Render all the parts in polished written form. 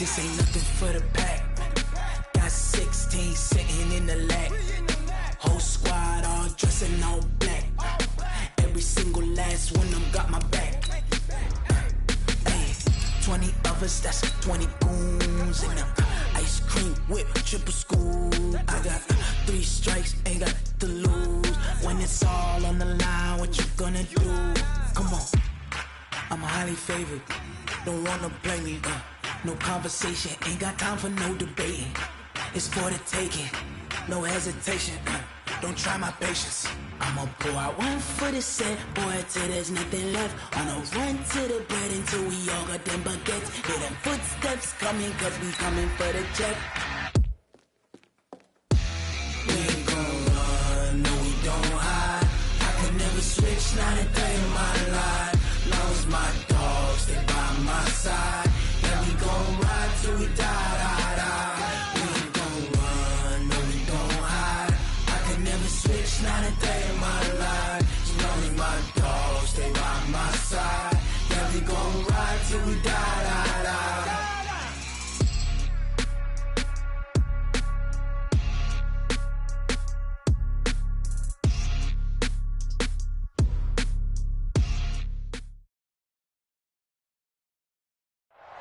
This ain't nothing for the pack. Got 16 sitting in the lap. Whole squad all dressed in all black. Every single last one of them got my back. Hey, 20 of us, that's 20 goons in the ice cream whip, triple scoop. I got 3 strikes, ain't got to lose. When it's all on the line, what you gonna do? Come on, I'm highly favored. Don't wanna play me, no conversation. Ain't got time for no debating. It's for the taking, no hesitation. Don't try my patience. I'ma pour out one for the set, boy, till there's nothing left. On a run to the bread until we all got them baguettes. Hear them footsteps coming, cause we coming for the check. We ain't gon' run, no we don't hide. I could never switch, not a day in my life. Long as my dogs stay by my side. Yeah, we gon' ride till we die, die, die. We ain't gon' run, no we don't hide. I could never switch, not a day in my life. As long as my dogs stay by my side. Yeah, we gon' ride till we die, die, die.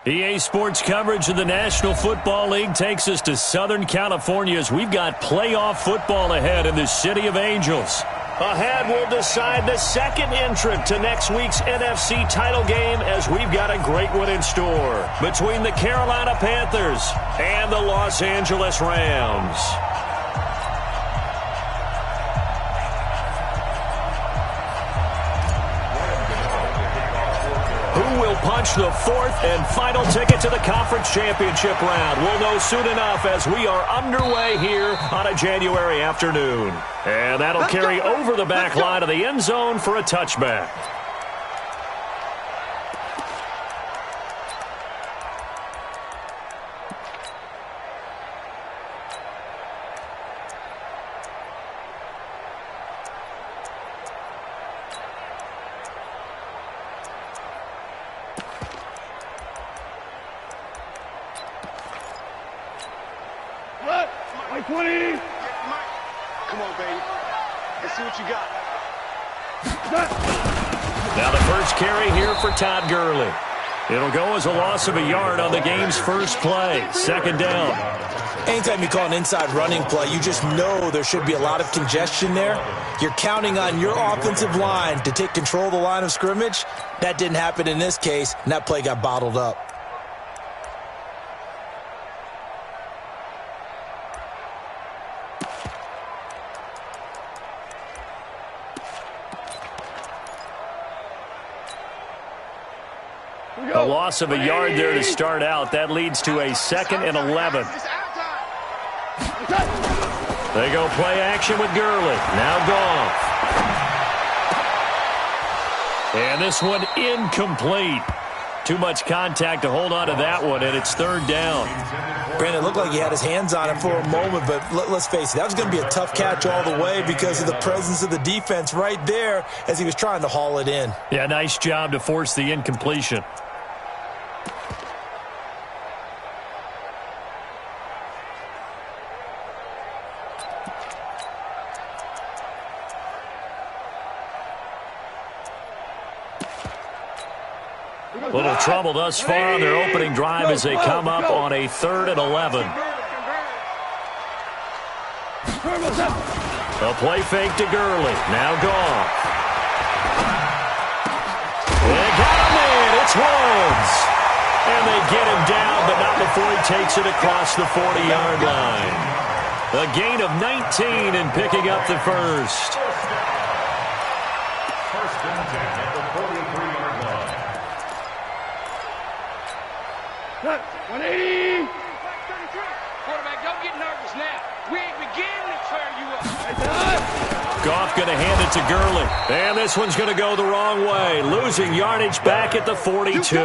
EA Sports coverage of the National Football League takes us to Southern California as we've got playoff football ahead in the City of Angels. Ahead, we'll decide the second entrant to next week's NFC title game as we've got a great one in store between the Carolina Panthers and the Los Angeles Rams. Who will punch the fourth and final ticket to the conference championship round? We'll know soon enough as we are underway here on a January afternoon. And that'll carry over the back line of the end zone for a touchback. Now the first carry here for Todd Gurley. It'll go as a loss of a yard on the game's first play. Second down. Anytime you call an inside running play, you just know there should be a lot of congestion there. You're counting on your offensive line to take control of the line of scrimmage. That didn't happen in this case, and that play got bottled up. A loss of a yard there to start out. That leads to a 2nd and 11. They go play action with Gurley. Now Goff. And this one incomplete. Too much contact to hold on to that one, and it's 3rd down. Brandon, it looked like he had his hands on it for a moment, but let's face it, that was going to be a tough catch all the way because of the presence of the defense right there as he was trying to haul it in. Yeah, nice job to force the incompletion. Little trouble thus far on their opening drive as they come up on a 3rd and 11. A play fake to Gurley. Now Goff. They got him in. It's Woods. And they get him down, but not before he takes it across the 40-yard line. A gain of 19 and picking up the first. First and 10 at the 43-yard line. 180. Quarterback, don't get nervous now. We ain't beginning to tear you up. Goff going to hand it to Gurley. And this one's going to go the wrong way. Losing yardage back at the 42.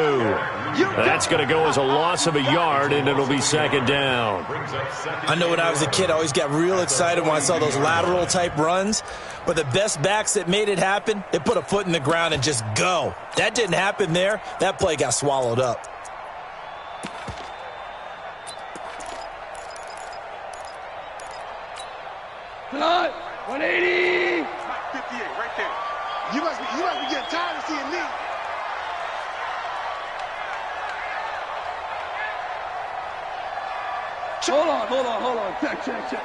That's going to go as a loss of a yard, and it'll be 2nd down. I know when I was a kid, I always got real excited when I saw those lateral-type runs. But the best backs that made it happen, they put a foot in the ground and just go. That didn't happen there. That play got swallowed up. You must be getting tired of seeing me. Hold on. Check.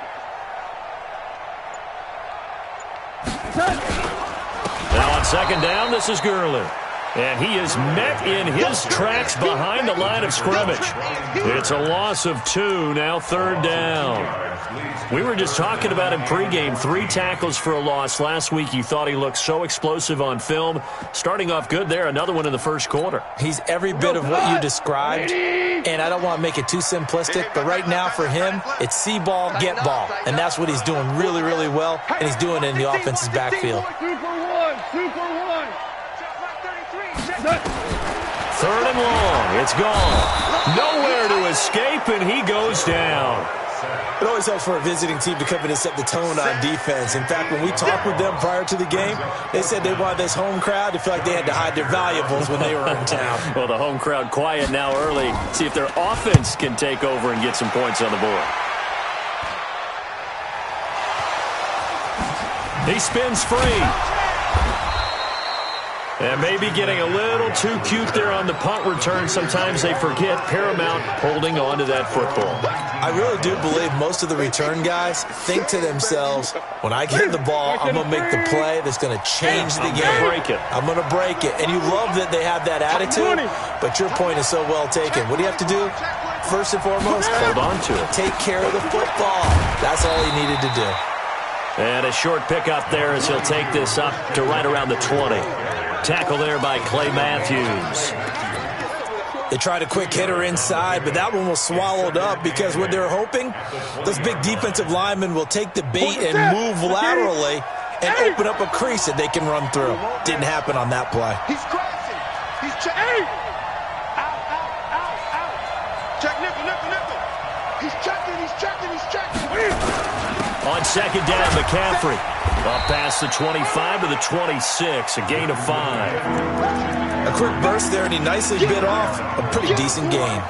Now on second down, this is Gurley. And he is met in his tracks behind the line of scrimmage. It's a loss of 2, now third down. We were just talking about him pregame, 3 tackles for a loss. Last week you thought he looked so explosive on film. Starting off good there, another one in the first quarter. He's every bit of what you described, and I don't want to make it too simplistic, but right now for him, it's see ball, get ball. And that's what he's doing really, really well, and he's doing it in the offense's backfield. Super one. Third and long. It's gone. Nowhere to escape, and he goes down. It always helps for a visiting team to come in and set the tone on defense. In fact, when we talked with them prior to the game, they said they wanted this home crowd to feel like they had to hide their valuables when they were in town. Well, the home crowd quiet now early. See if their offense can take over and get some points on the board. He spins free. And maybe getting a little too cute there on the punt return. Sometimes they forget paramount holding on to that football. I really do believe most of the return guys think to themselves, when I get the ball, I'm going to make the play that's going to change the game. I'm going to break it. And you love that they have that attitude, but your point is so well taken. What do you have to do? First and foremost, hold on to it. Take care of the football. That's all he needed to do. And a short pickup there as he'll take this up to right around the 20. Tackle there by Clay Matthews. They tried a quick hitter inside, but that one was swallowed up because what they're hoping, those big defensive linemen will take the bait and move laterally and open up a crease that they can run through. Didn't happen on that play. He's crossing. He's checking. Out. Check nickel. He's checking. On second down, McCaffrey. Up past the 25 to the 26, a gain of 5. A quick burst there, and he nicely bit off a pretty decent gain.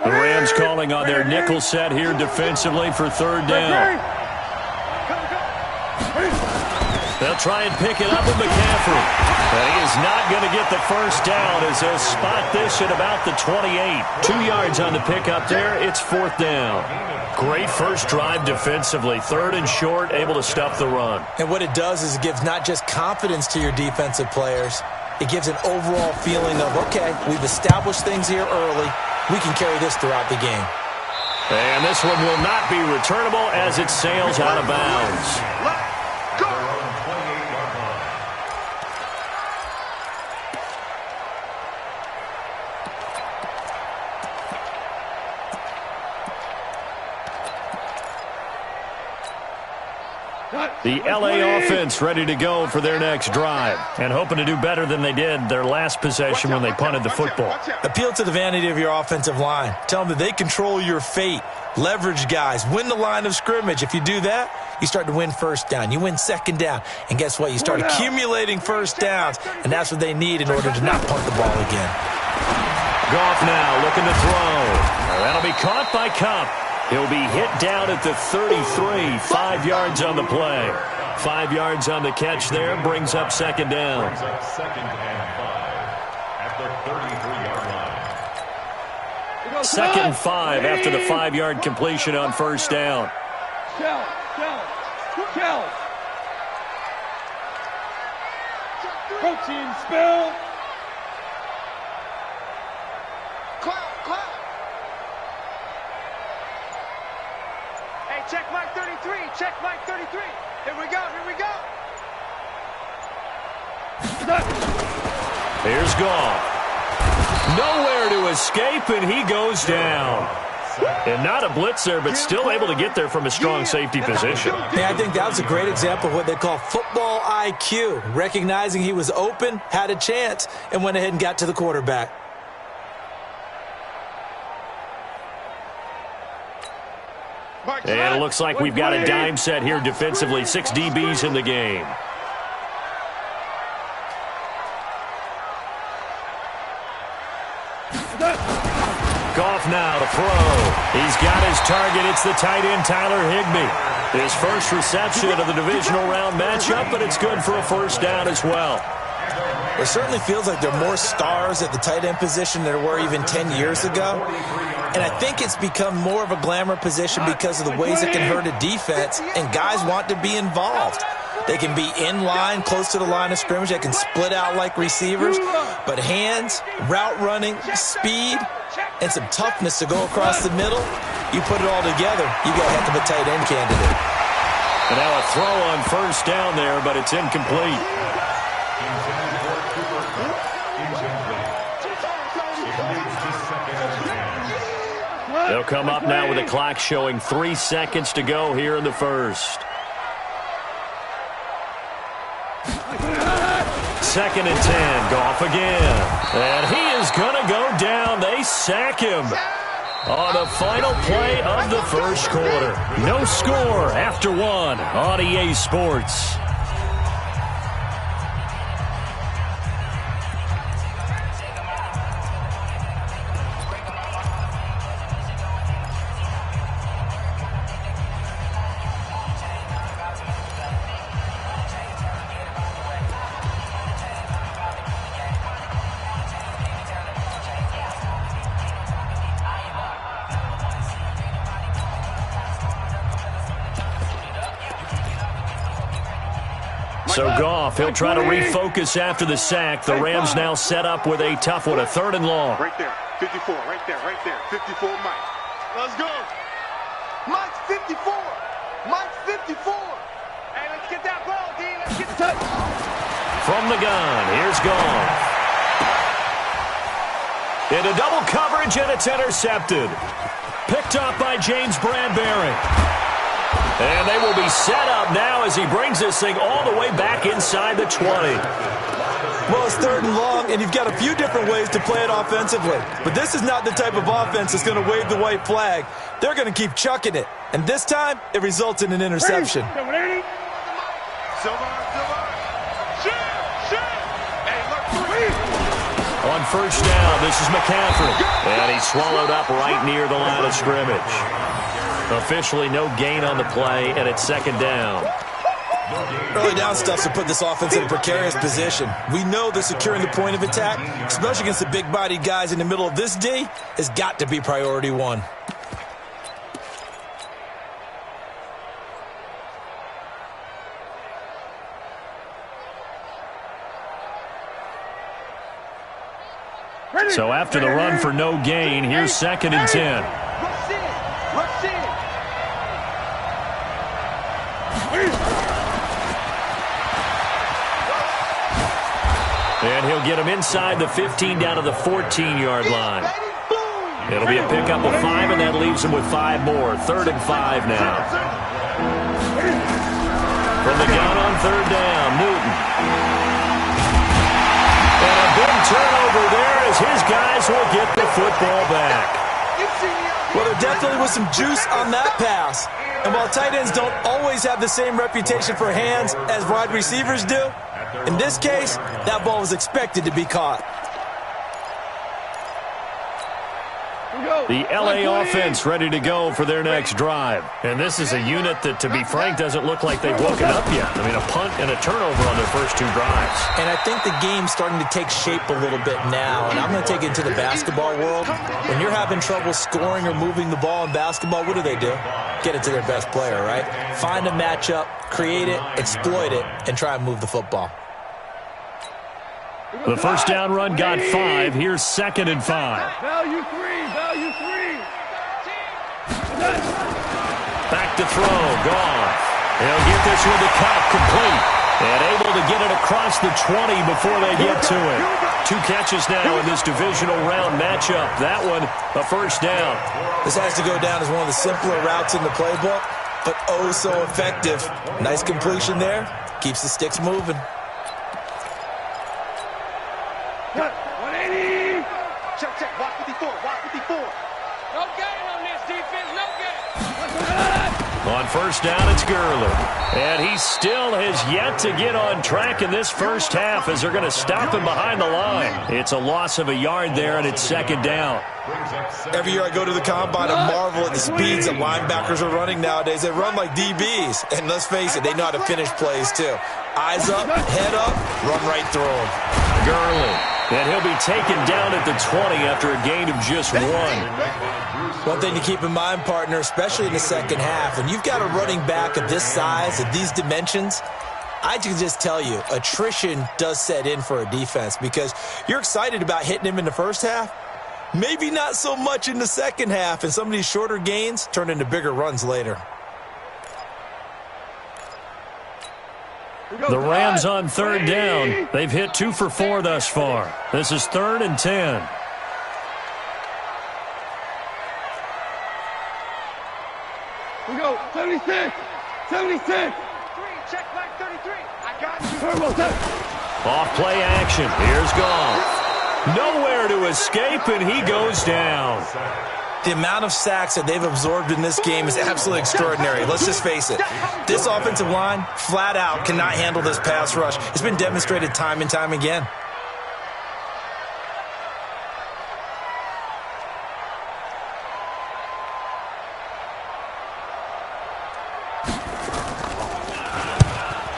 The Rams calling on their nickel set here defensively for third down. They'll try and pick it up with McCaffrey. But he is not going to get the first down as they'll spot this at about the 28. 2 yards on the pickup there. It's fourth down. Great first drive defensively. Third and short, able to stuff the run. And what it does is it gives not just confidence to your defensive players, it gives an overall feeling of, okay, we've established things here early. We can carry this throughout the game. And this one will not be returnable as it sails out of bounds. Let's go. The LA offense ready to go for their next drive and hoping to do better than they did their last possession when they punted the football. Appeal to the vanity of your offensive line. Tell them that they control your fate. Leverage guys. Win the line of scrimmage. If you do that, you start to win first down. You win second down. And guess what? You start accumulating first downs. And that's what they need in order to not punt the ball again. Goff now looking to throw. That'll be caught by Kupp. He'll be hit down at the 33, 5 yards on the play. 5 yards on the catch there, brings up second down. Second and 5 at the 33-yard line. Second and 5 after the 5-yard completion on first down. Shell. Protein spill. Clap. Hey, check Mike 33. Check Mike 33. Here we go. Here's Goff. Nowhere to escape, and he goes down. And not a blitz there, but still able to get there from a strong safety position. Yeah, I think that was a great example of what they call football IQ. Recognizing he was open, had a chance, and went ahead and got to the quarterback. And it looks like we've got a dime set here defensively. 6 DBs in the game. Goff now to throw. He's got his target. It's the tight end, Tyler Higbee. His first reception of the divisional round matchup, but it's good for a first down as well. It certainly feels like there are more stars at the tight end position than there were even 10 years ago. And I think it's become more of a glamour position because of the ways it can hurt a defense, and guys want to be involved. They can be in line, close to the line of scrimmage. They can split out like receivers. But hands, route running, speed, and some toughness to go across the middle, you put it all together, you got a heck of a tight end candidate. And now a throw on first down there, but it's incomplete. They'll come up now with the clock showing 3 seconds to go here in the first. 2nd and 10. Goff again. And he is going to go down. They sack him on the final play of the first quarter. No score after 1 on EA Sports. So Goff, he'll try to refocus after the sack. The Rams now set up with a tough one, a 3rd and long. Right there, 54, right there, 54, Mike. Let's go. Mike's 54. Mike's 54. Hey, let's get that ball, D. Let's get the touch. From the gun, here's Goff. Into double coverage, and it's intercepted. Picked up by James Bradbury. And they will be set up now as he brings this thing all the way back inside the 20. Well, it's 3rd and long, and you've got a few different ways to play it offensively. But this is not the type of offense that's going to wave the white flag. They're going to keep chucking it. And this time, it results in an interception. On first down, this is McCaffrey. And he's swallowed up right near the line of scrimmage. Officially no gain on the play, and it's 2nd down. Early down stuff to put this offense in a precarious position. We know that securing the point of attack, especially against the big-bodied guys in the middle of this D, has got to be priority 1. So after the run for no gain, here's 2nd and 10. And he'll get him inside the 15 down to the 14-yard line. It'll be a pickup of 5, and that leaves him with 5 more. 3rd and 5 now. From the gun on 3rd down, Newton. And a big turnover there as his guys will get the football back. Well, there definitely was some juice on that pass. And while tight ends don't always have the same reputation for hands as wide receivers do, in this case, that ball was expected to be caught. The LA offense ready to go for their next drive. And this is a unit that, to be frank, doesn't look like they've woken up yet. I mean, a punt and a turnover on their first 2 drives. And I think the game's starting to take shape a little bit now. And I'm going to take it into the basketball world. When you're having trouble scoring or moving the ball in basketball, what do? Get it to their best player, right? Find a matchup, create it, exploit it, and try and move the football. The first down run got 5. Here's 2nd and 5. Value 3, value 3. Back to throw, Goff. He'll get this with the cut, complete. And able to get it across the 20 before they get to it. 2 catches now in this divisional round matchup. That one, a first down. This has to go down as one of the simpler routes in the playbook, but oh so effective. Nice completion there. Keeps the sticks moving. 180. Check, check. Walk 54. Walk 54. No gain on this defense, no gain. On first down, it's Gurley. And he still has yet to get on track in this first half as they're going to stop him behind the line. It's a loss of a yard there, and it's second down. Every year I go to the combine and marvel at the speeds that linebackers are running nowadays. They run like DBs. And let's face it, they know how to finish plays too. Eyes up, head up, run right through them. Gurley. And he'll be taken down at the 20 after a gain of just one. One thing to keep in mind, partner, especially in the second half, when you've got a running back of this size, of these dimensions, I can just tell you, attrition does set in for a defense because you're excited about hitting him in the first half. Maybe not so much in the second half, and some of these shorter gains turn into bigger runs later. The Rams on third down. They've hit 2 for 4 thus far. This is 3rd and 10. We go, 76, 76. 3, check back 33. I got you. Off play action. Here's Goff. Nowhere to escape, and he goes down. The amount of sacks that they've absorbed in this game is absolutely extraordinary. Let's just face it. This offensive line, flat out, cannot handle this pass rush. It's been demonstrated time and time again.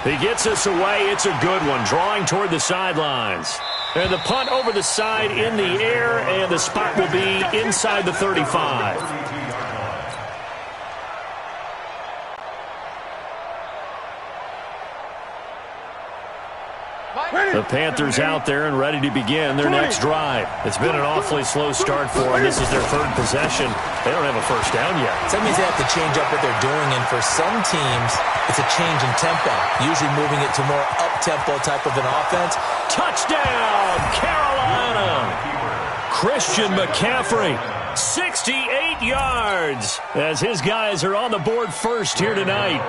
He gets us away. It's a good one, drawing toward the sidelines. And the punt over the side in the air, and the spot will be inside the 35. The Panthers out there and ready to begin their next drive. It's been an awfully slow start for them. This is their 3rd possession. They don't have a first down yet. So that means they have to change up what they're doing, and for some teams, it's a change in tempo, usually moving it to more up-tempo type of an offense. Touchdown, Carolina! Christian McCaffrey, 68 yards, as his guys are on the board first here tonight.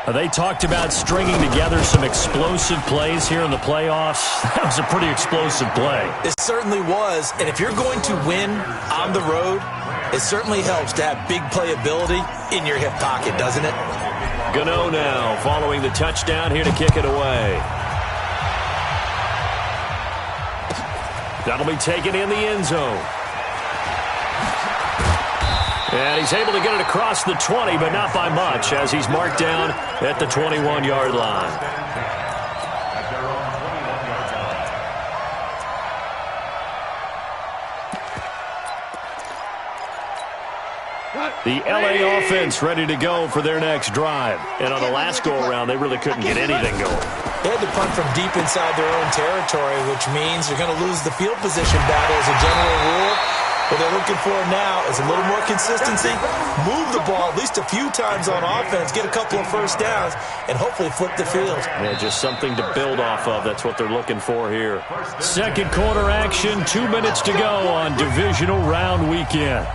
They talked about stringing together some explosive plays here in the playoffs. That was a pretty explosive play. It certainly was, and if you're going to win on the road, it certainly helps to have big playability in your hip pocket, doesn't it? Gano now, following the touchdown here to kick it away. That'll be taken in the end zone. And he's able to get it across the 20, but not by much, as he's marked down at the 21-yard line. The LA offense ready to go for their next drive. And on the last go-around, they really couldn't get anything going. They had to punt from deep inside their own territory, which means they're going to lose the field position battle as a general rule. What they're looking for now is a little more consistency, move the ball at least a few times on offense, get a couple of first downs, and hopefully flip the field. Yeah, just something to build off of. That's what they're looking for here. Second quarter action, 2 minutes to go on divisional round weekend.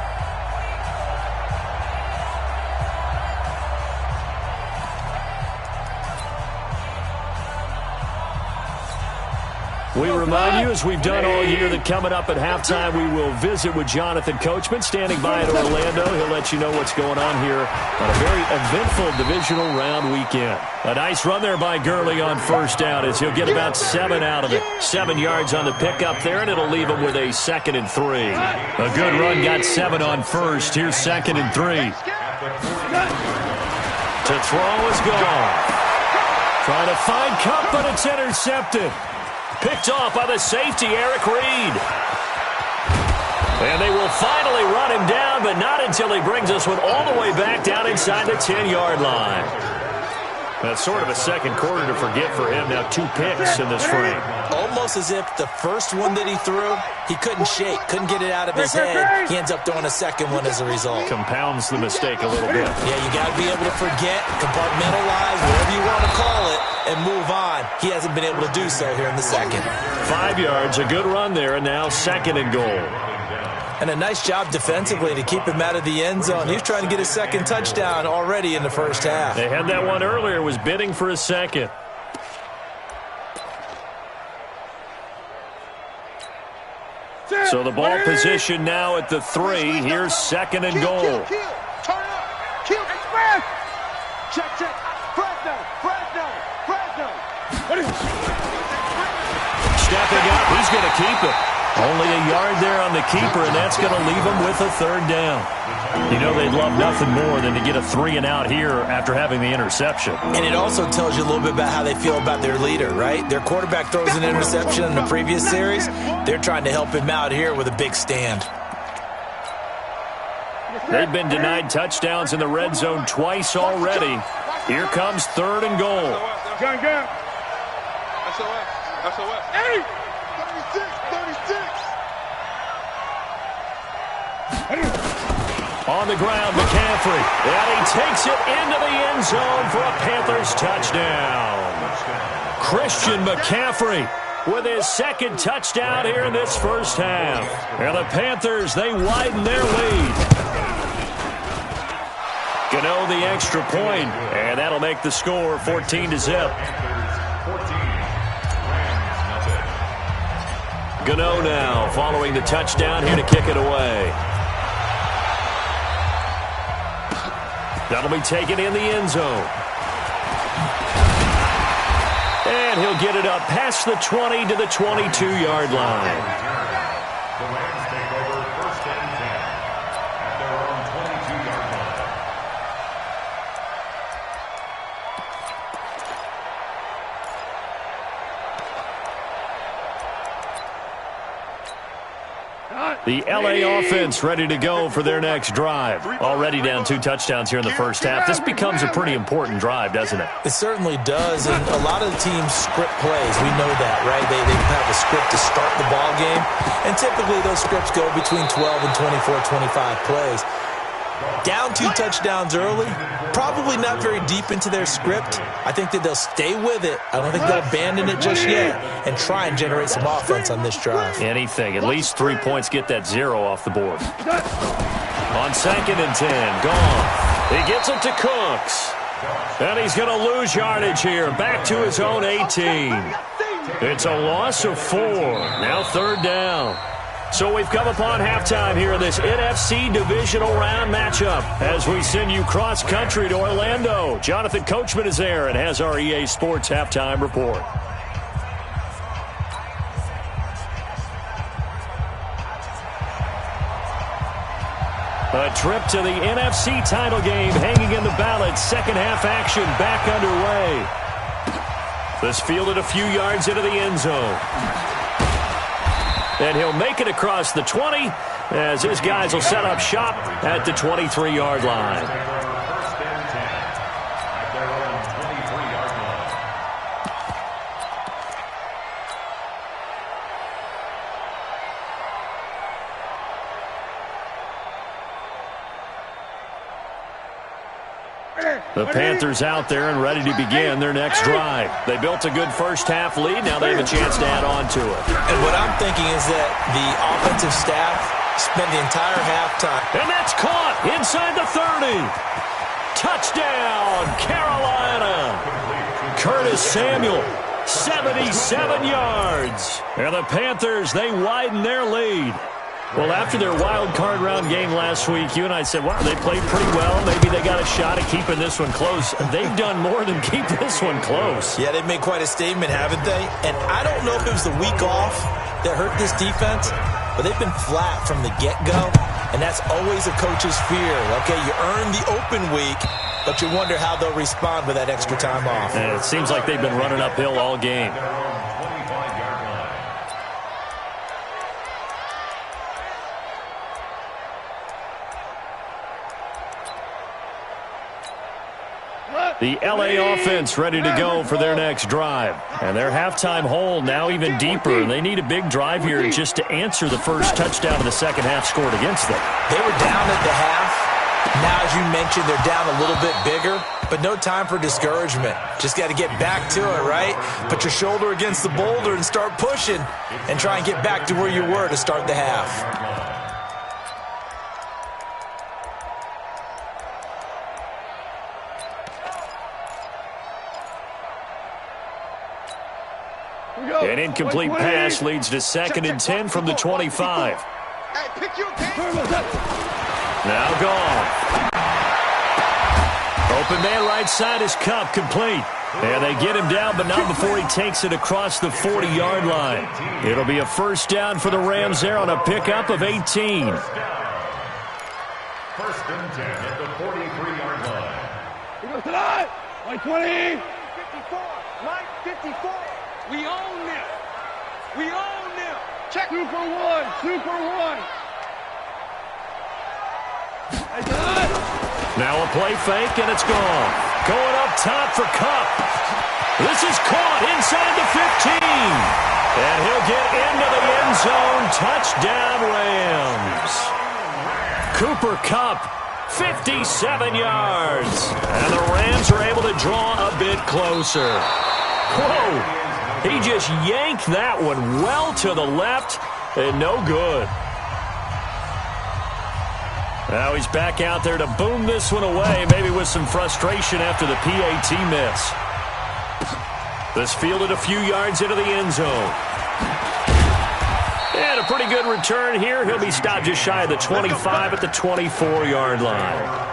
We remind you, as we've done all year, that coming up at halftime, we will visit with Jonathan Coachman, standing by at Orlando. He'll let you know what's going on here on a very eventful divisional round weekend. A nice run there by Gurley on first down, as he'll get about 7 out of it. 7 yards on the pickup there, and it'll leave him with a 2nd and 3. A good run, got 7 on first. Here's 2nd and 3. To throw is gone. Trying to find Cup, but it's intercepted. Picked off by the safety, Eric Reed. And they will finally run him down, but not until he brings us one all the way back down inside the 10-yard line. That's sort of a second quarter to forget for him. Now 2 picks in this frame. Almost as if the first one that he threw, he couldn't shake, couldn't get it out of his head. He ends up throwing a second one as a result. Compounds the mistake a little bit. Yeah, you got to be able to forget, compartmentalize, whatever you want to call it, and move on. He hasn't been able to do so here in the second. 5 yards, a good run there, and now 2nd and goal. And a nice job defensively to keep him out of the end zone. He was trying to get his second touchdown already in the first half. They had that one earlier, was bidding for a second. So the ball position now at the 3. Here's second and goal. Turn up. Kill. Express. Check. Fresno. Stepping up, he's going to keep it. Only a yard there on the keeper, and that's going to leave him with a third down. You know they'd love nothing more than to get a 3-and-out here after having the interception. And it also tells you a little bit about how they feel about their leader, right? Their quarterback throws an interception in the previous series. They're trying to help him out here with a big stand. They've been denied touchdowns in the red zone twice already. Here comes third and goal. Gun. SOS. Hey! 36. On the ground, McCaffrey. And he takes it into the end zone for a Panthers touchdown. Christian McCaffrey with his second touchdown here in this first half. And the Panthers, they widen their lead. Gano the extra point, and that'll make the score 14-0. Gano now following the touchdown here to kick it away. That'll be taken in the end zone. And he'll get it up past the 20 to the 22-yard line. The Rams take over first and 10 at their own 22-yard line. The LA offense ready to go for their next drive. Already down 2 touchdowns here in the first half. This becomes a pretty important drive, doesn't it? It certainly does, and a lot of the teams script plays. We know that, right? They have a script to start the ball game, and typically those scripts go between 12 and 24, 25 plays. Down 2 touchdowns early, probably not very deep into their script. I think that they'll stay with it. I don't think they'll abandon it just yet and try and generate some offense on this drive. Anything. At least 3 points, get that 0 off the board. On second and 10, Goff. He gets it to Cooks. And he's going to lose yardage here. Back to his own 18. It's a loss of 4. Now third down. So we've come upon halftime here in this NFC divisional round matchup as we send you cross-country to Orlando. Jonathan Coachman is there and has our EA Sports halftime report. A trip to the NFC title game hanging in the balance. Second half action back underway. This fielded a few yards into the end zone. And he'll make it across the 20 as his guys will set up shop at the 23-yard line. The Panthers out there and ready to begin their next drive. They built a good first-half lead. Now they have a chance to add on to it. And what I'm thinking is that the offensive staff spent the entire halftime. And that's caught inside the 30. Touchdown, Carolina. Curtis Samuel, 77 yards. And the Panthers, they widen their lead. Well, after their wild card round game last week, you and I said, wow, they played pretty well. Maybe they got a shot at keeping this one close. They've done more than keep this one close. Yeah, they've made quite a statement, haven't they? And I don't know if it was the week off that hurt this defense, but they've been flat from the get-go, and that's always a coach's fear. Okay, you earn the open week, but you wonder how they'll respond with that extra time off. And it seems like they've been running uphill all game. The LA offense ready to go for their next drive. And their halftime hole now even deeper. And they need a big drive here just to answer the first touchdown of the second half scored against them. They were down at the half. Now, as you mentioned, they're down a little bit bigger, but no time for discouragement. Just got to get back to it, right? Put your shoulder against the boulder and start pushing and try and get back to where you were to start the half. An incomplete pass leads to 2nd and 10 from the 25. Now Goff. Open man right side is Kupp, complete. And they get him down, but not before he takes it across the 40-yard line. It'll be a first down for the Rams there on a pickup of 18. First and 10 at the 43-yard line. He goes tonight. 20. 54. 54. We own them. We own them. Check. 2 for 1. 2 for 1. Now a play fake, and it's gone. Going up top for Kupp. This is caught inside the 15. And he'll get into the end zone. Touchdown, Rams. Cooper Kupp, 57 yards. And the Rams are able to draw a bit closer. Whoa. He just yanked that one well to the left, and no good. Now he's back out there to boom this one away, maybe with some frustration after the PAT miss. This fielded a few yards into the end zone. And a pretty good return here. He'll be stopped just shy of the 25 at the 24-yard line.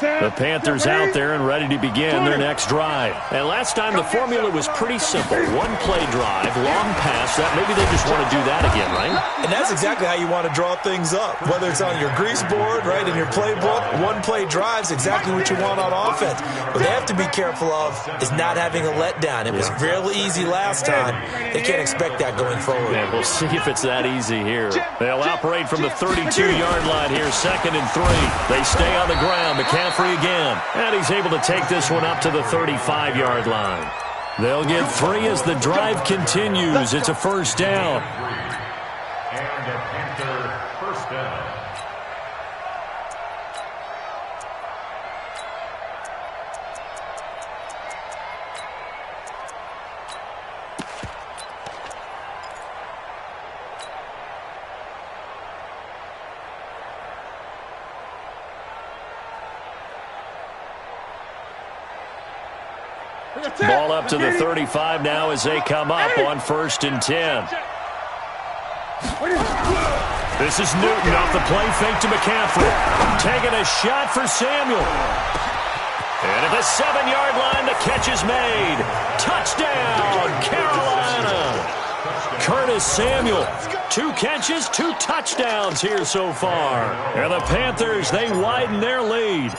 The Panthers out there and ready to begin their next drive. And last time the formula was pretty simple. One play drive, long pass. That maybe they just want to do that again, right? And that's exactly how you want to draw things up. Whether it's on your grease board, right, in your playbook, one play drive's exactly what you want on offense. What they have to be careful of is not having a letdown. It was real easy last time. They can't expect that going forward. Yeah, we'll see if it's that easy here. They'll operate from the 32-yard line here, 2nd and 3. They stay on the ground. McCaffrey again. And he's able to take this one up to the 35-yard line. They'll get 3 as the drive continues. It's a first down. And a Panther first down. Ball up to the 35 now as they come up on 1st and 10. This is Newton off the play fake to McCaffrey. Taking a shot for Samuel. And at the 7-yard line, the catch is made. Touchdown, Carolina. Curtis Samuel. 2 catches, 2 touchdowns here so far. And the Panthers, they widen their lead.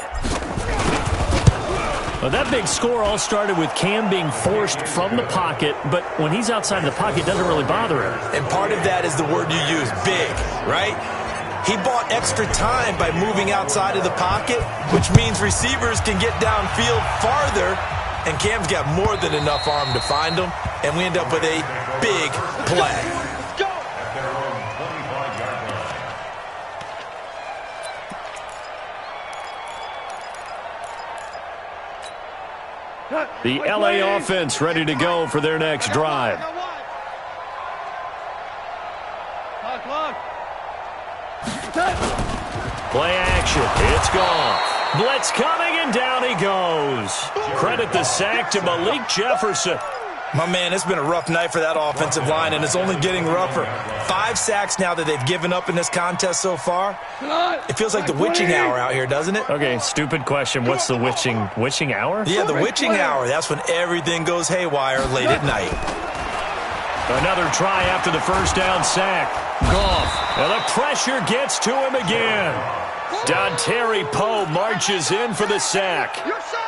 Well, that big score all started with Cam being forced from the pocket, but when he's outside of the pocket, it doesn't really bother him. And part of that is the word you use, big, right? He bought extra time by moving outside of the pocket, which means receivers can get downfield farther, and Cam's got more than enough arm to find them, and we end up with a big play. The LA offense ready to go for their next drive. Play action. It's gone. Blitz coming, and down he goes. Credit the sack to Malik Jefferson. My man, it's been a rough night for that offensive line, and it's only getting rougher. 5 sacks now that they've given up in this contest so far. It feels like the witching hour out here, doesn't it? Okay, stupid question. What's the witching hour? Yeah, the witching hour. That's when everything goes haywire late at night. Another try after the first down sack. Goff. And the pressure gets to him again. Dontari Poe marches in for the sack.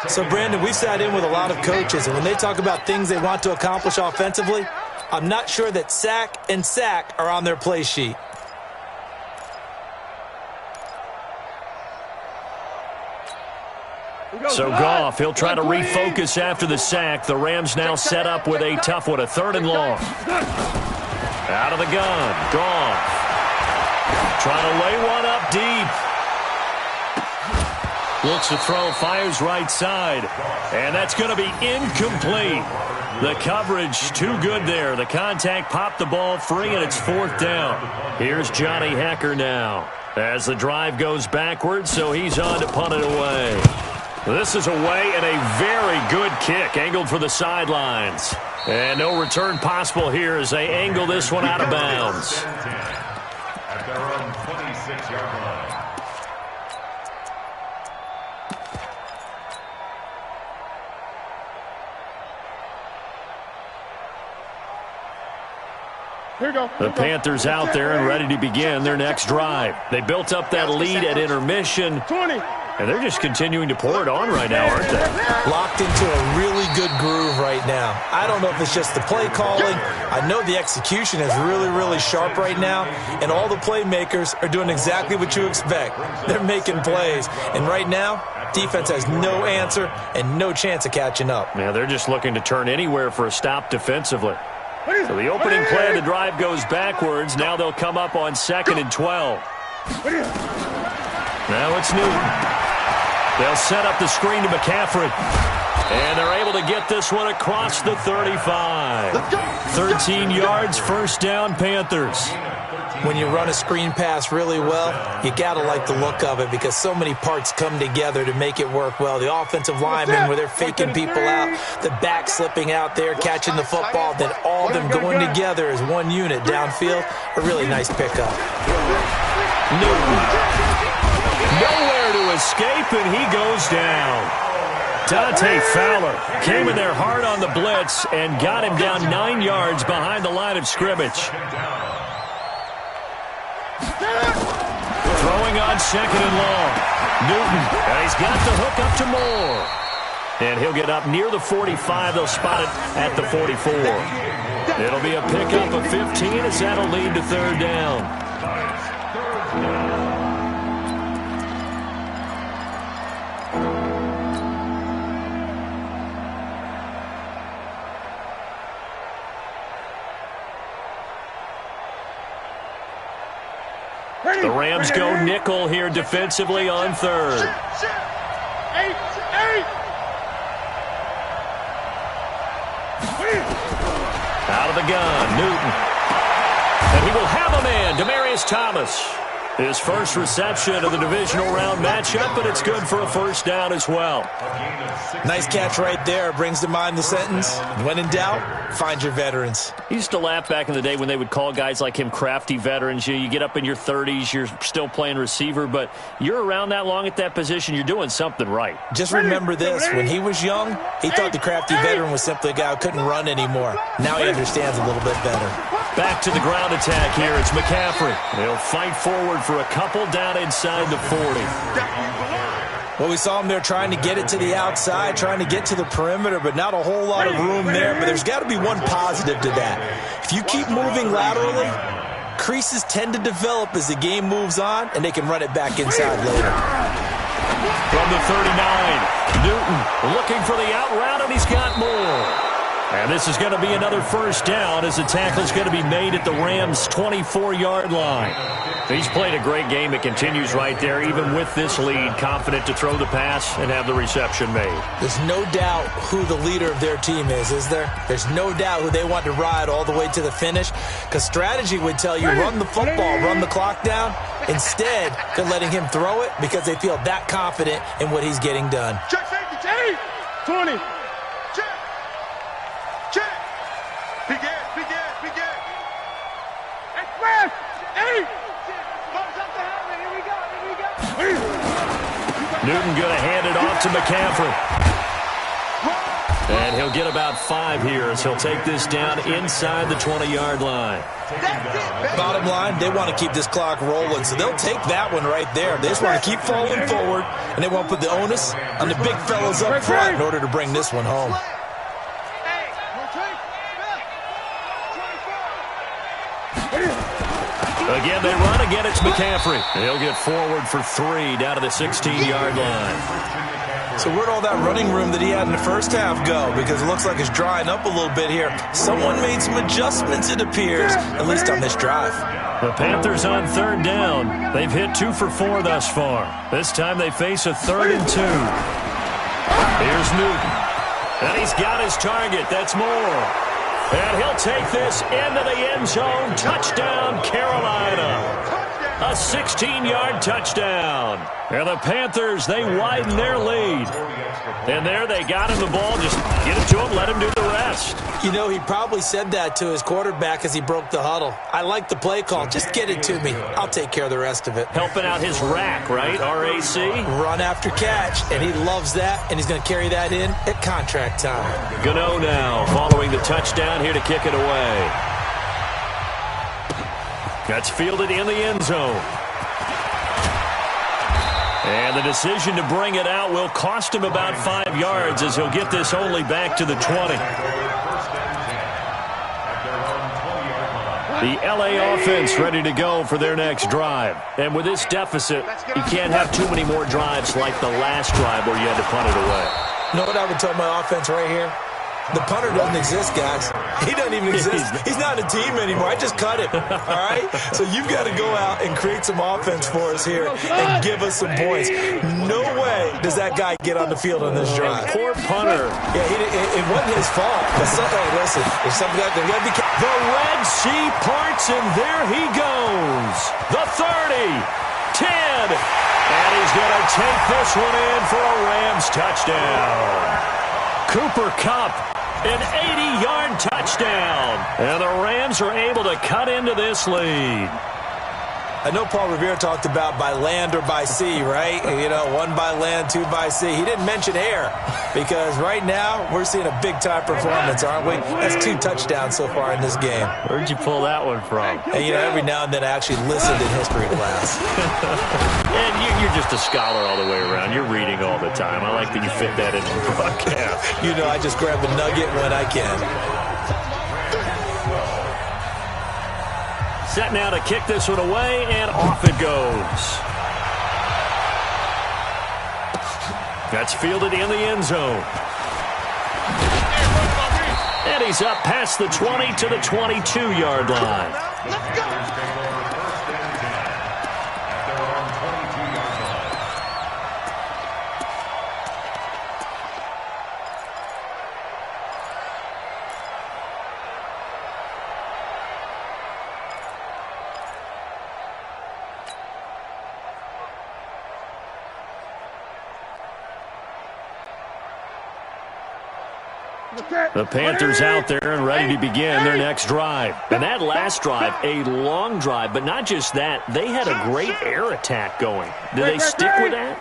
So, Brandon, we've sat in with a lot of coaches, and when they talk about things they want to accomplish offensively, I'm not sure that sack and sack are on their play sheet. So Goff, he'll try to refocus after the sack. The Rams now set up with a tough one, a 3rd and long. Out of the gun, Goff. Trying to lay one up deep. Looks to throw, fires right side. And that's going to be incomplete. The coverage too good there. The contact popped the ball free, and it's 4th down. Here's Johnny Hekker now. As the drive goes backwards, so he's on to punt it away. This is away and a very good kick, angled for the sidelines. And no return possible here as they angle this one out of bounds. At their own 26-yard line. The Panthers out there and ready to begin their next drive. They built up that lead at intermission, and they're just continuing to pour it on right now, aren't they? Locked into a really good groove right now. I don't know if it's just the play calling. I know the execution is really, really sharp right now, and all the playmakers are doing exactly what you expect. They're making plays, and right now, defense has no answer and no chance of catching up. Yeah, they're just looking to turn anywhere for a stop defensively. So the opening play of the drive goes backwards. Now they'll come up on 2nd and 12. Now it's Newton. They'll set up the screen to McCaffrey. And they're able to get this one across the 35. 13 yards, first down, Panthers. When you run a screen pass really well, you got to like the look of it because so many parts come together to make it work well. The offensive linemen, where they're faking people out, the back slipping out there, catching the football, then all of them going together as one unit downfield. A really nice pickup. Newton. Nowhere to escape, and he goes down. Dante Fowler came in there hard on the blitz and got him down 9 yards behind the line of scrimmage. Throwing on 2nd and long. Newton, and he's got the hook up to Moore. And he'll get up near the 45. They'll spot it at the 44. It'll be a pickup of 15 as that'll lead to 3rd down. The Rams go nickel here defensively on 3rd. Out of the gun, Newton. And he will have a man, Demaryius Thomas. His first reception of the divisional round matchup, but it's good for a first down as well. Nice catch right there. Brings to mind the sentence, when in doubt, find your veterans. He used to laugh back in the day when they would call guys like him crafty veterans. You get up in your 30s, you're still playing receiver, but you're around that long at that position, you're doing something right. Just remember this, when he was young, he thought the crafty veteran was simply a guy who couldn't run anymore. Now he understands a little bit better. Back to the ground attack here. It's McCaffrey. They'll fight forward for a couple down inside the 40. Well, we saw him there trying to get it to the outside, trying to get to the perimeter, but not a whole lot of room there. But there's got to be one positive to that. If you keep moving laterally, creases tend to develop as the game moves on, and they can run it back inside later. From the 39, Newton looking for the out route, and he's got more. And this is going to be another first down as the tackle is going to be made at the Rams' 24-yard line. He's played a great game. It continues right there, even with this lead, confident to throw the pass and have the reception made. There's no doubt who the leader of their team is there? There's no doubt who they want to ride all the way to the finish, because strategy would tell you run the football, run the clock down. Instead, they're letting him throw it because they feel that confident in what he's getting done. Check safety, check. 20. Check. Check. Begin. Express. 8. Newton going to hand it off to McCaffrey. And he'll get about 5 here as he'll take this down inside the 20-yard line. Bottom line, they want to keep this clock rolling, so they'll take that one right there. They just want to keep falling forward, and they want to put the onus on the big fellas up front in order to bring this one home. Again, they run. Again, it's McCaffrey. He'll get forward for 3 down to the 16-yard line. So where'd all that running room that he had in the first half go? Because it looks like it's drying up a little bit here. Someone made some adjustments, it appears, at least on this drive. The Panthers on 3rd down. They've hit 2 for 4 thus far. This time they face a 3rd and 2. Here's Newton. And he's got his target. That's Moore. And he'll take this into the end zone. Touchdown, Carolina. A 16-yard touchdown. And the Panthers, they widen their lead. And there they got him the ball. Just get it to him, let him do the rest. You know, he probably said that to his quarterback as he broke the huddle. I like the play call. Just get it to me. I'll take care of the rest of it. Helping out his rack, right? R-A-C? Run after catch, and he loves that, and he's going to carry that in at contract time. Gano now following the touchdown here to kick it away. That's fielded in the end zone. And the decision to bring it out will cost him about 5 yards as he'll get this only back to the 20. The LA offense ready to go for their next drive. And with this deficit, you can't have too many more drives like the last drive where you had to punt it away. You know what I would tell my offense right here? The punter doesn't exist, guys. He doesn't even exist. He's not a team anymore. I just cut him, all right? So you've got to go out and create some offense for us here and give us some points. No way does that guy get on the field on this drive. Poor punter. Yeah, it wasn't his fault. But hey, listen, if something got to be the Red Sea parts, and there he goes. The 30, 10, and he's going to take this one in for a Rams touchdown. Cooper Kupp, an 80-yard touchdown. And the Rams are able to cut into this lead. I know Paul Revere talked about by land or by sea, right? You know, 1 by land, 2 by sea. He didn't mention air because right now we're seeing a big-time performance, aren't we? That's 2 touchdowns so far in this game. Where'd you pull that one from? And, you know, every now and then I actually listened in history class. And you're just a scholar all the way around. You're reading all the time. I like that you fit that into the broadcast. You know, I just grab a nugget when I can. Set now to kick this one away, and off it goes. That's fielded in the end zone. And he's up past the 20 to the 22-yard line. Let's go. The Panthers out there and ready to begin their next drive. And that last drive, a long drive, but not just that. They had a great air attack going. Did they stick with that?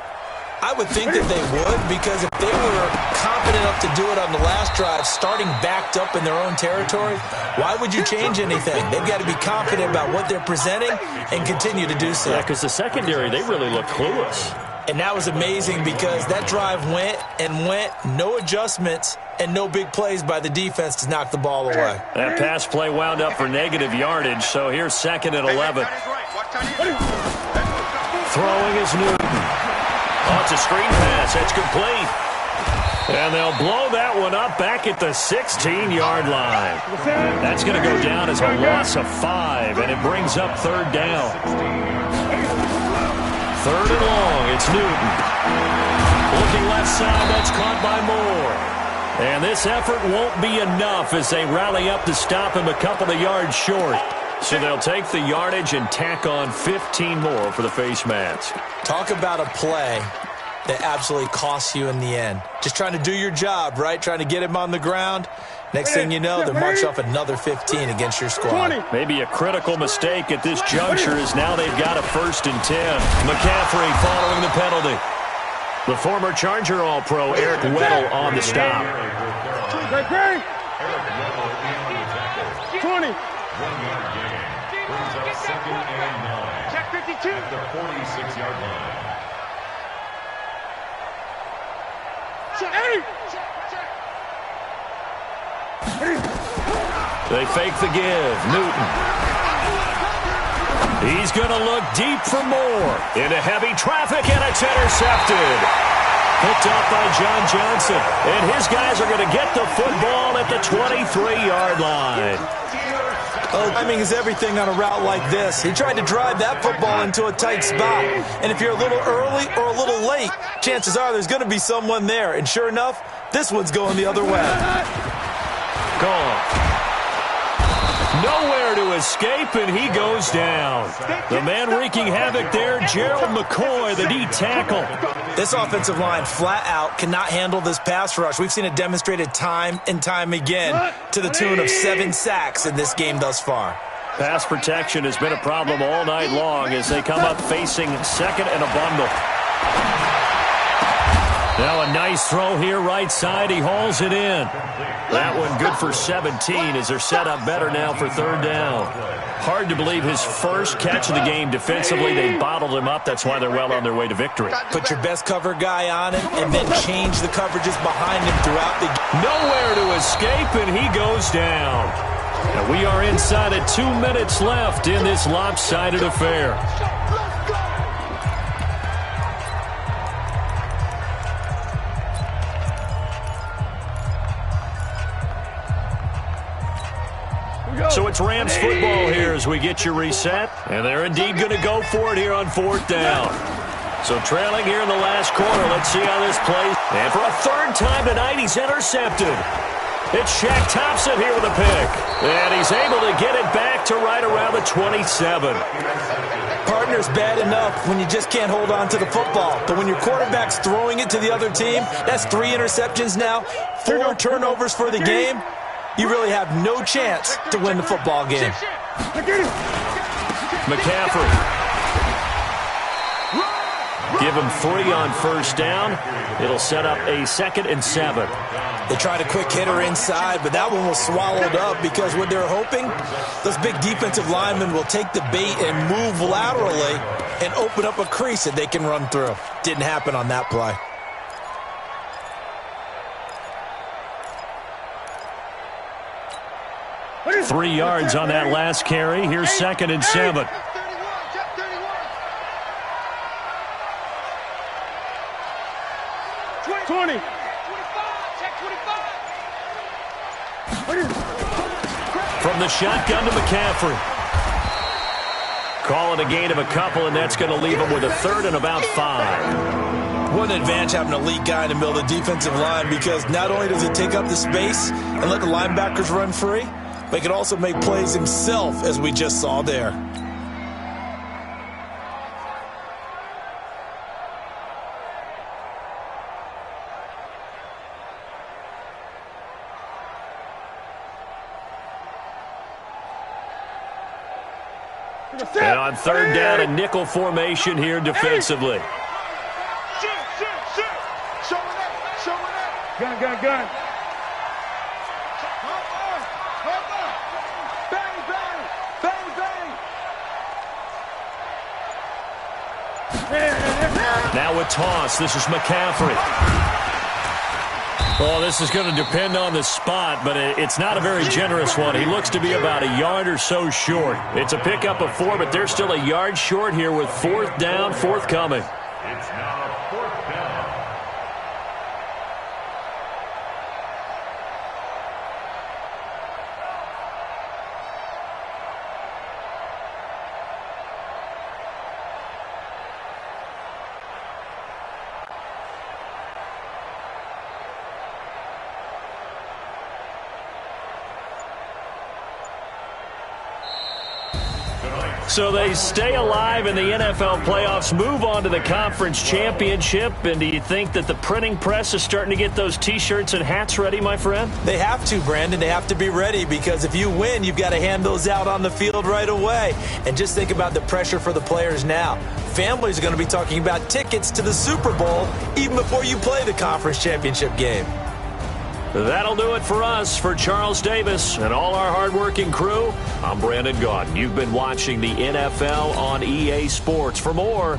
I would think that they would, because if they were confident enough to do it on the last drive, starting backed up in their own territory, why would you change anything? They've got to be confident about what they're presenting and continue to do so. Yeah, because the secondary, they really look clueless. And that was amazing because that drive went and went, no adjustments, and no big plays by the defense to knock the ball away. That pass play wound up for negative yardage, so here's 2nd and 11. Throwing is Newton. Oh, it's a screen pass. That's complete. And they'll blow that one up back at the 16-yard line. That's going to go down as a loss of 5, and it brings up 3rd down. 3rd and long, it's Newton. Looking left side, that's caught by Moore. And this effort won't be enough as they rally up to stop him a couple of yards short. So they'll take the yardage and tack on 15 more for the face mask. Talk about a play that absolutely costs you in the end. Just trying to do your job, right? Trying to get him on the ground. Next thing you know, they march off another 15 against your squad. Maybe a critical mistake at this juncture is now they've got a 1st and 10. McCaffrey following the penalty. The former Charger All-Pro Eric Weddle on the stop. 20. 1-yard gain. Brings up 2nd and 9. Check 52. At the 46-yard line. They fake the give. Newton. He's going to look deep for more. Into heavy traffic, and it's intercepted. Picked up by John Johnson. And his guys are going to get the football at the 23-yard line. Oh, timing is everything on a route like this. He tried to drive that football into a tight spot. And if you're a little early or a little late, chances are there's going to be someone there. And sure enough, this one's going the other way. Gone. Nowhere to escape, and he goes down. The man wreaking havoc there, Gerald McCoy, the D tackle. This offensive line flat out cannot handle this pass rush. We've seen it demonstrated time and time again to the tune of 7 sacks in this game thus far. Pass protection has been a problem all night long as they come up facing second and a bundle. Now a nice throw here right side. He hauls it in. That one good for 17 as they're set up better now for third down. Hard to believe his first catch of the game defensively. They bottled him up. That's why they're well on their way to victory. Put your best cover guy on him and then change the coverages behind him throughout the game. Nowhere to escape, and he goes down. And we are inside of 2 minutes left in this lopsided affair. So it's Rams football here as we get you reset. And they're indeed going to go for it here on fourth down. So trailing here in the last quarter. Let's see how this plays. And for a third time tonight, he's intercepted. It's Shaq Thompson here with a pick. And he's able to get it back to right around the 27. Partner's bad enough when you just can't hold on to the football. But when your quarterback's throwing it to the other team, that's 3 interceptions now, 4 turnovers for the game. You really have no chance to win the football game. McCaffrey. Give him 3 on first down. It'll set up a 2nd and 7. They tried a quick hitter inside, but that one was swallowed up because what they're hoping, those big defensive linemen will take the bait and move laterally and open up a crease that they can run through. Didn't happen on that play. Three yards on that last carry. Here's 2nd and 7. From the shotgun to McCaffrey. Call it a gain of a couple, and that's going to leave him with a 3rd and about 5. What an advantage having an elite guy in the middle of the defensive line, because not only does he take up the space and let the linebackers run free, but he can also make plays himself, as we just saw there. And on third down, a nickel formation here defensively. Gun. Now a toss. This is McCaffrey. Well, this is going to depend on the spot, but it's not a very generous one. He looks to be about a yard or so short. It's a pickup of 4, but they're still a yard short here with 4th down, forthcoming. It's now 4th down. So they stay alive in the NFL playoffs, move on to the conference championship. And do you think that the printing press is starting to get those T-shirts and hats ready, my friend? They have to, Brandon. They have to be ready, because if you win, you've got to hand those out on the field right away. And just think about the pressure for the players now. Families are going to be talking about tickets to the Super Bowl even before you play the conference championship game. That'll do it for us. For Charles Davis and all our hardworking crew, I'm Brandon Gaudin. You've been watching the NFL on EA Sports. For more,